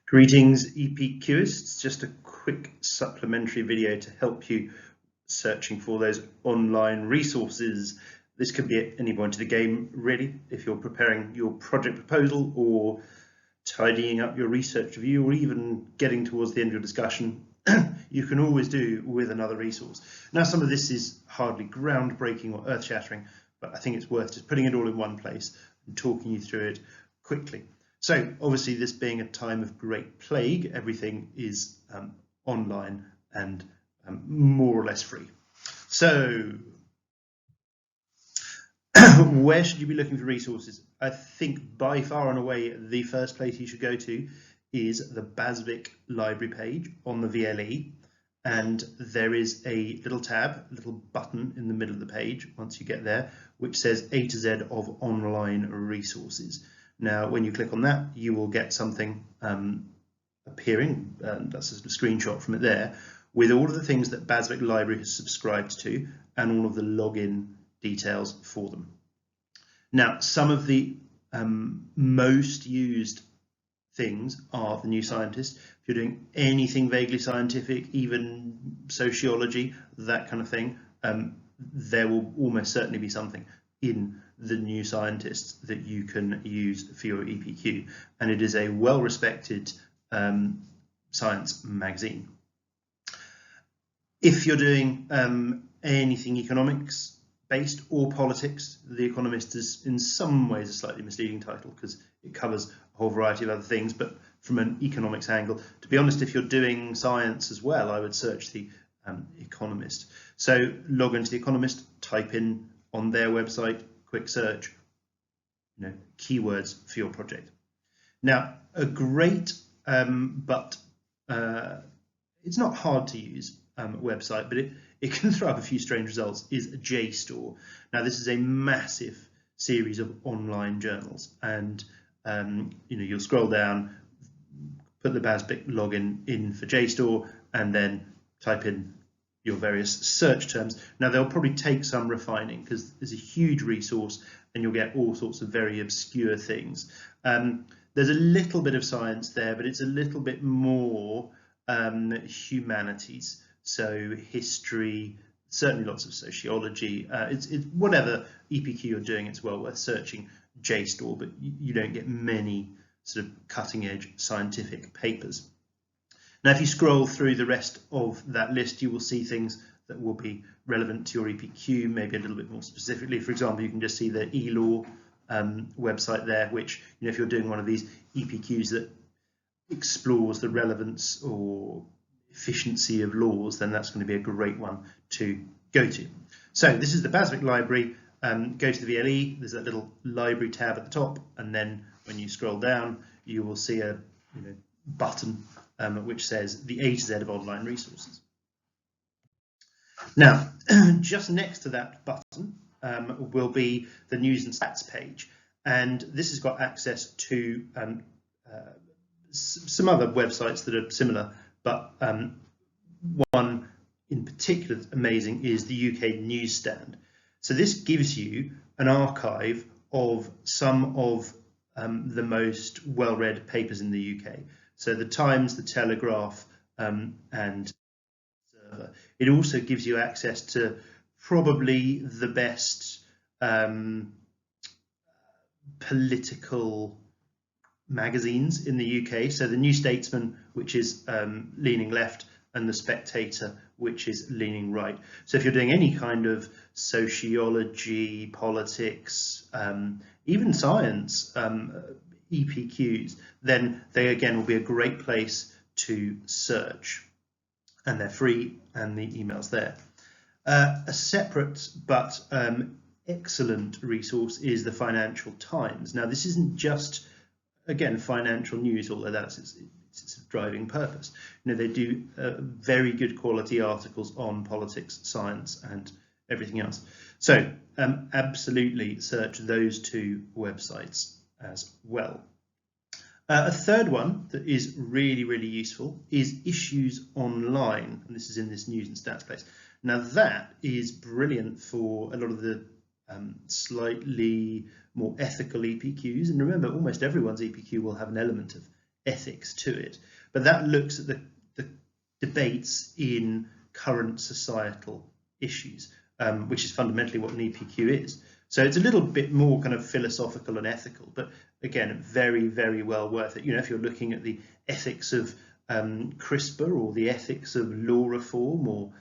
Greetings EPQists, just a quick supplementary video to help you searching for those online resources. This could be at any point of the game really, if you're preparing your project proposal or tidying up your research review or even getting towards the end of your discussion. You can always do with another resource. Now some of this is hardly groundbreaking or earth-shattering, but I think it's worth just putting it all in one place and talking you through it quickly. So obviously this being a time of great plague, everything is online and more or less free. So where should you be looking for resources? I think by far and away the first place you should go to is the BASVIC library page on the VLE, and there is a little tab, a little button in the middle of the page once you get there, which says A to Z of online resources. Now, when you click on that, you will get something appearing, that's a screenshot from it there, with all of the things that BASVIC Library has subscribed to and all of the login details for them. Now, some of the most used things are the New Scientist. If you're doing anything vaguely scientific, even sociology, that kind of thing, there will almost certainly be something in the New Scientists that you can use for your EPQ, and it is a well-respected science magazine. If you're doing anything economics based or politics, The Economist is in some ways a slightly misleading title because it covers a whole variety of other things, but from an economics angle. To be honest, if you're doing science as well, I would search the Economist. So log into the Economist, type in on their website, quick search, keywords for your project. Now, a great but it's not hard to use website, but it can throw up a few strange results, is JSTOR. Now, this is a massive series of online journals, and you'll scroll down, put the BASVIC login in for JSTOR, and then type in your various search terms. Now they'll probably take some refining because there's a huge resource and you'll get all sorts of very obscure things. There's a little bit of science there, but it's a little bit more humanities, so history, certainly lots of sociology. It's whatever EPQ you're doing, it's well worth searching JSTOR, but you don't get many sort of cutting edge scientific papers. Now, if you scroll through the rest of that list, you will see things that will be relevant to your EPQ, maybe a little bit more specifically. For example, you can just see the eLaw website there, which, if you're doing one of these EPQs that explores the relevance or efficiency of laws, then that's going to be a great one to go to. So this is the BASVIC library. Go to the VLE, there's that little library tab at the top, and then when you scroll down, you will see a button which says the A to Z of online resources. Now, just next to that button will be the news and stats page, and this has got access to some other websites that are similar, but one in particular that's amazing is the UK Newsstand. So this gives you an archive of some of the most well-read papers in the UK. So the Times, the Telegraph, and Observer. It also gives you access to probably the best political magazines in the UK. So the New Statesman, which is leaning left, and the Spectator, which is leaning right. So if you're doing any kind of sociology, politics, even science, EPQs, then they again will be a great place to search, and they're free and the email's there. A separate but excellent resource is the Financial Times. Now this isn't just, again, financial news, although that's its driving purpose. They do very good quality articles on politics, science, and everything else. So absolutely search those two websites as well. A third one that is really, really useful is Issues Online, and this is in this news and stats place. Now that is brilliant for a lot of the slightly more ethical EPQs, and remember, almost everyone's EPQ will have an element of ethics to it. But that looks at the debates in current societal issues, which is fundamentally what an EPQ is. So it's a little bit more kind of philosophical and ethical, but again, very, very well worth it. You know, if you're looking at the ethics of CRISPR, or the ethics of law reform, or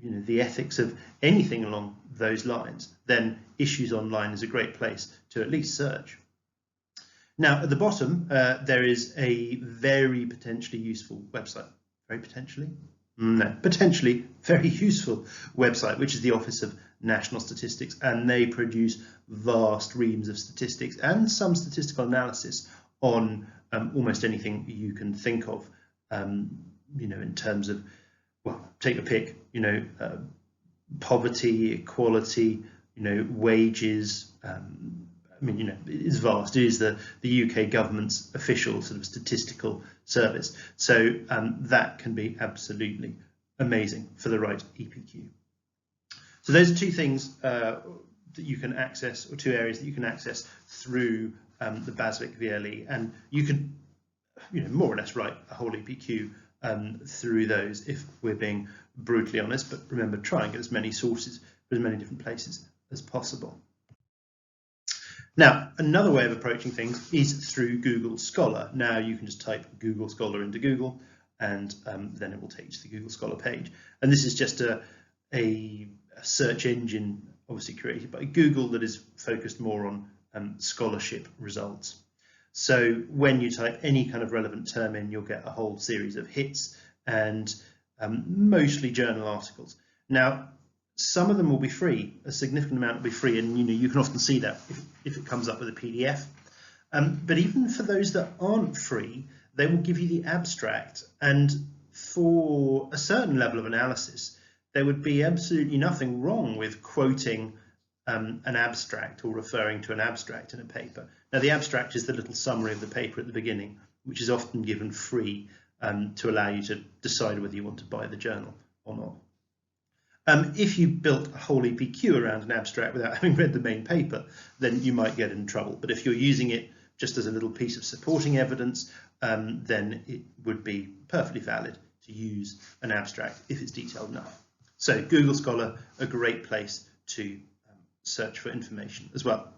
you know, the ethics of anything along those lines, then Issues Online is a great place to at least search. Now, at the bottom, there is a very potentially useful website. Very potentially? No, potentially very useful website, which is the Office of National Statistics, and they produce vast reams of statistics and some statistical analysis on almost anything you can think of, you know, in terms of, well, take a pick, you know, poverty, equality, you know, wages. I mean, you know, it's vast. It is the UK government's official sort of statistical service. So that can be absolutely amazing for the right EPQ. So those are two things that you can access, or two areas that you can access through the BASVIC VLE, and you can, you know, more or less write a whole EPQ through those, if we're being brutally honest. But remember, try and get as many sources from as many different places as possible. Now, another way of approaching things is through Google Scholar. Now, you can just type Google Scholar into Google, and then it will take you to the Google Scholar page. And this is just a search engine, obviously created by Google, that is focused more on scholarship results. So when you type any kind of relevant term in, you'll get a whole series of hits, and mostly journal articles. Now, some of them will be free, a significant amount will be free, and you know, you can often see that if it comes up with a PDF. But even for those that aren't free, they will give you the abstract, and for a certain level of analysis, there would be absolutely nothing wrong with quoting an abstract or referring to an abstract in a paper. Now, the abstract is the little summary of the paper at the beginning, which is often given free to allow you to decide whether you want to buy the journal or not. If you built a whole EPQ around an abstract without having read the main paper, then you might get in trouble. But if you're using it just as a little piece of supporting evidence, then it would be perfectly valid to use an abstract if it's detailed enough. So Google Scholar, a great place to search for information as well.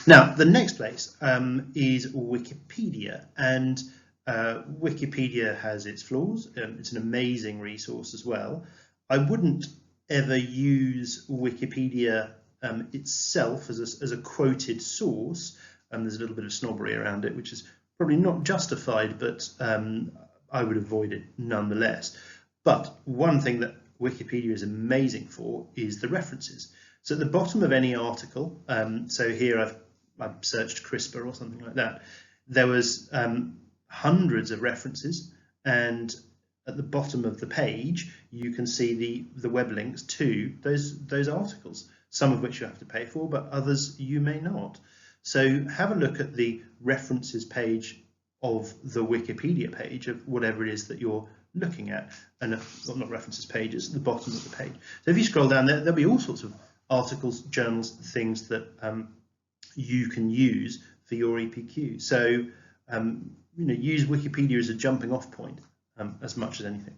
Now, the next place is Wikipedia, and Wikipedia has its flaws. It's an amazing resource as well. I wouldn't ever use Wikipedia itself as a quoted source. There's a little bit of snobbery around it, which is probably not justified, but I would avoid it nonetheless. But one thing that Wikipedia is amazing for is the references. So at the bottom of any article, so here I've searched CRISPR or something like that, there was hundreds of references, and at the bottom of the page you can see the web links to those articles, some of which you have to pay for, but others you may not. So have a look at the references page of the Wikipedia page of whatever it is that you're looking at, and well, not references pages, the bottom of the page. So if you scroll down there, there'll be all sorts of articles, journals, things that you can use for your EPQ. So you know, use Wikipedia as a jumping off point as much as anything.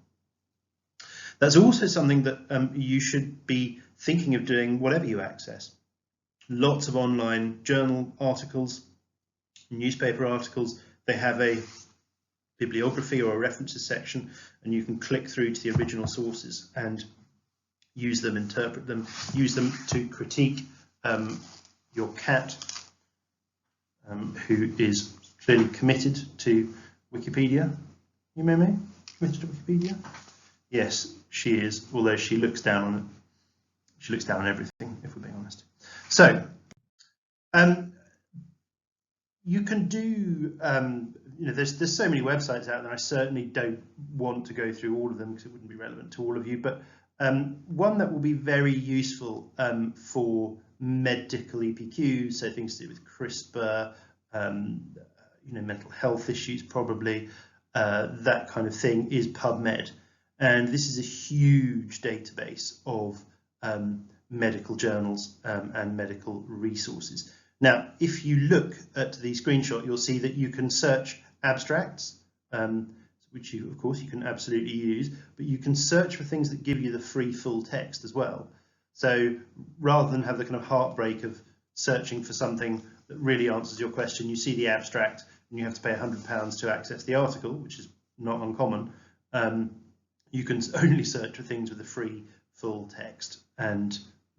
That's also something that you should be thinking of doing whatever you access. Lots of online journal articles, newspaper articles, they have a bibliography or a references section, and you can click through to the original sources and use them, interpret them, use them to critique your cat, who is clearly committed to Wikipedia. You know me? Committed to Wikipedia? Yes, she is, although she looks down on it. She looks down on everything, if we're being honest. So, you can do, you know, there's so many websites out there. I certainly don't want to go through all of them because it wouldn't be relevant to all of you, but one that will be very useful for medical EPQs, so things to do with CRISPR, you know, mental health issues probably, that kind of thing, is PubMed. And this is a huge database of medical journals and medical resources. Now, if you look at the screenshot, you'll see that you can search abstracts, which you, of course, you can absolutely use, but you can search for things that give you the free full text as well. So rather than have the kind of heartbreak of searching for something that really answers your question, you see the abstract and you have to pay £100 to access the article, which is not uncommon. You can only search for things with the free full text, and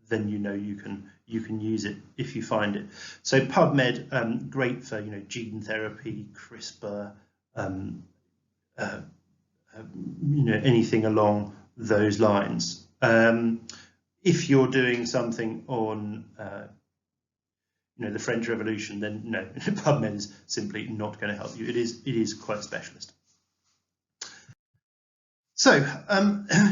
then you know you can use it if you find it. So PubMed, great for gene therapy, CRISPR, anything along those lines. If you're doing something on the French Revolution, then no, PubMed is simply not going to help you. It is quite specialist. So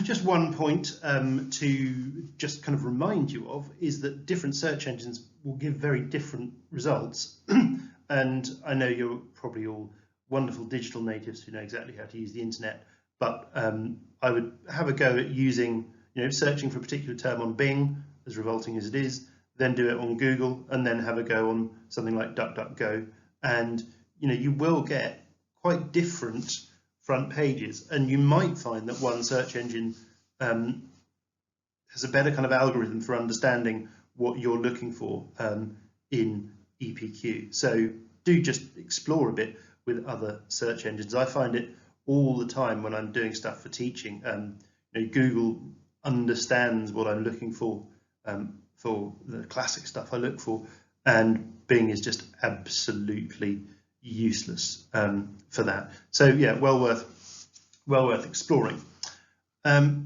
just one point to just kind of remind you of is that different search engines will give very different results. And I know you're probably all wonderful digital natives who know exactly how to use the internet, but I would have a go at using, searching for a particular term on Bing, as revolting as it is, then do it on Google, and then have a go on something like DuckDuckGo. And you will get quite different front pages, and you might find that one search engine has a better kind of algorithm for understanding what you're looking for in EPQ. So do just explore a bit with other search engines. I find it all the time when I'm doing stuff for teaching. Google understands what I'm looking for the classic stuff I look for, and Bing is just absolutely useless for that. So yeah, well worth exploring. Other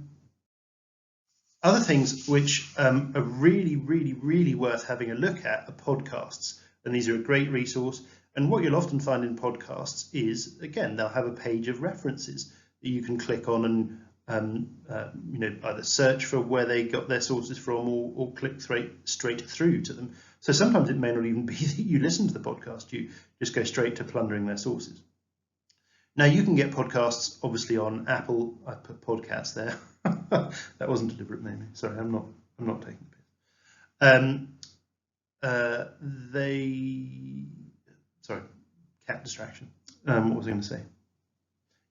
things which are really worth having a look at are podcasts, and these are a great resource. And what you'll often find in podcasts is, again, they'll have a page of references that you can click on and either search for where they got their sources from, or click straight through to them. So sometimes it may not even be that you listen to the podcast, you just go straight to plundering their sources. Now you can get podcasts obviously on Apple. I put podcasts there. That wasn't deliberate, maybe. Sorry, I'm not taking the piss. Sorry, cat distraction. What was I going to say?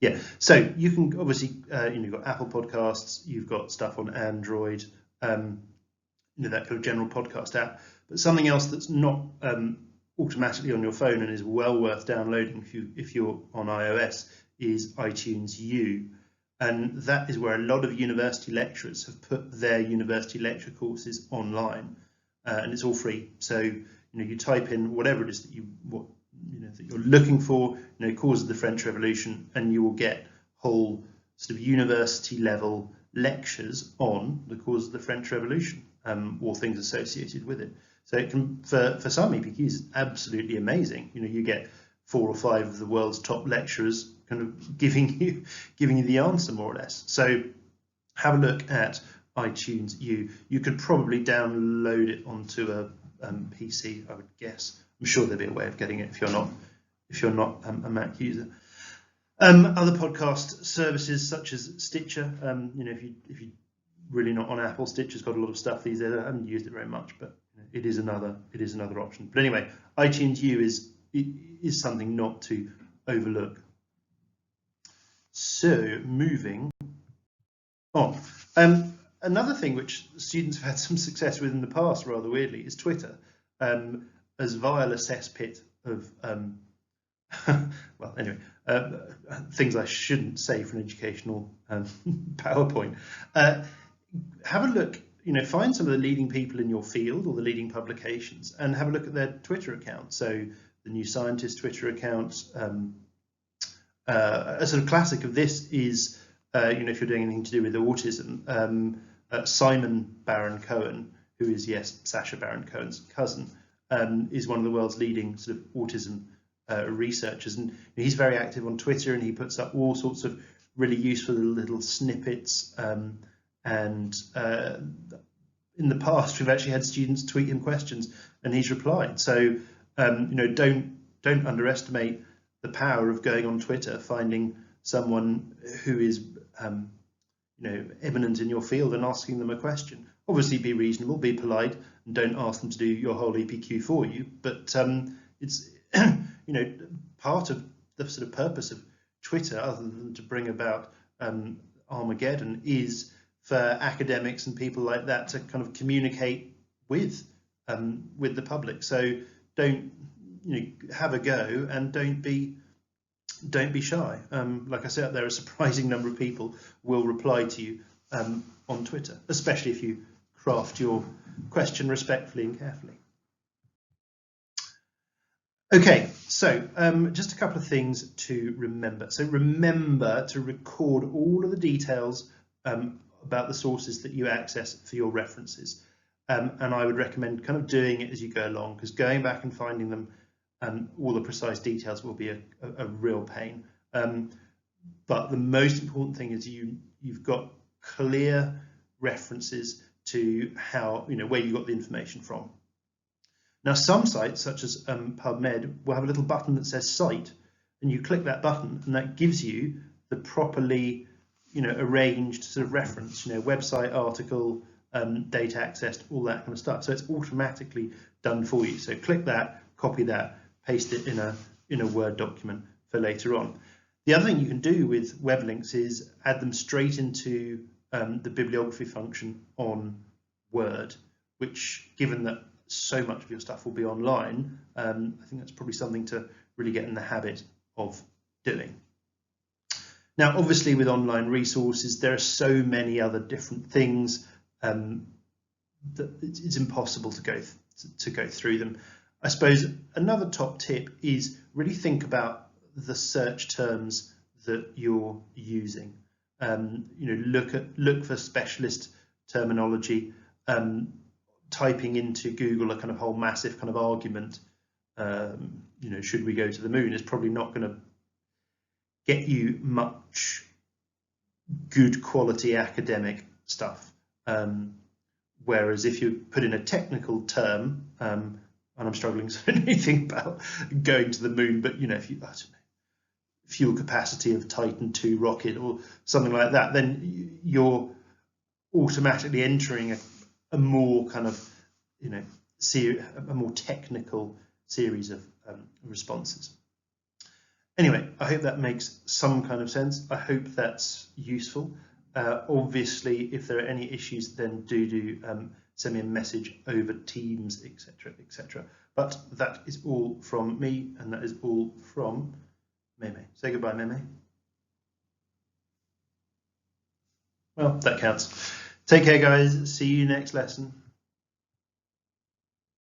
Yeah, so you can obviously, you've got Apple Podcasts, you've got stuff on Android, that kind of general podcast app. But something else that's not automatically on your phone and is well worth downloading if you're on iOS is iTunes U. And that is where a lot of university lecturers have put their university lecture courses online, and it's all free. So you type in whatever it is that that you're looking for, cause of the French Revolution, and you will get whole sort of university level lectures on the cause of the French Revolution, or things associated with it. So it can, for some EPQs, absolutely amazing. You get 4 or 5 of the world's top lecturers kind of giving you the answer, more or less. So have a look at iTunes U. You could probably download it onto a PC, I would guess. I'm sure there'll be a way of getting it if you're not a Mac user. Other podcast services such as Stitcher. If you're really not on Apple, Stitcher's got a lot of stuff these days. I haven't used it very much, but it is another option. But anyway, iTunes U is something not to overlook. So moving on. Another thing which students have had some success with in the past, rather weirdly, is Twitter. As vile a cesspit of well, anyway, things I shouldn't say for an educational PowerPoint. Have a look, find some of the leading people in your field or the leading publications, and have a look at their Twitter account. So the New Scientist Twitter account. A sort of classic of this is, if you're doing anything to do with autism, Simon Baron-Cohen, who is, yes, Sacha Baron Cohen's cousin, is one of the world's leading sort of autism researchers, and he's very active on Twitter, and he puts up all sorts of really useful little snippets. And in the past, we've actually had students tweet him questions, and he's replied. So don't underestimate the power of going on Twitter, finding someone who is eminent in your field, and asking them a question. Obviously, be reasonable, be polite, and don't ask them to do your whole EPQ for you. But it's part of the sort of purpose of Twitter, other than to bring about Armageddon, is for academics and people like that to kind of communicate with the public. So don't have a go, and don't be shy. Like I said, there are a surprising number of people will reply to you on Twitter, especially if you craft your question respectfully and carefully. Okay, so just a couple of things to remember. So remember to record all of the details about the sources that you access for your references. And I would recommend kind of doing it as you go along, because going back and finding them, all the precise details, will be a real pain. But the most important thing is you've got clear references to how, where you got the information from. Now, some sites, such as PubMed, will have a little button that says Cite, and you click that button, and that gives you the properly, arranged sort of reference, website, article, data accessed, all that kind of stuff. So it's automatically done for you. So click that, copy that, paste it in a Word document for later on. The other thing you can do with web links is add them straight into the bibliography function on Word, which, given that so much of your stuff will be online, I think that's probably something to really get in the habit of doing. Now, obviously, with online resources, there are so many other different things that it's impossible to go through them. I suppose another top tip is really think about the search terms that you're using. Look for specialist terminology. Typing into Google a kind of whole massive kind of argument, should we go to the moon, is probably not going to get you much good quality academic stuff. Whereas if you put in a technical term, and I'm struggling to know anything about going to the moon, but if you, I don't know, fuel capacity of Titan II rocket or something like that, then you're automatically entering a more kind of, a more technical series of responses. Anyway, I hope that makes some kind of sense. I hope that's useful. Obviously, if there are any issues, then do send me a message over Teams, etc., etc. But that is all from me, and that is all from Meme. Say goodbye, Meme. Well, that counts. Take care, guys. See you next lesson.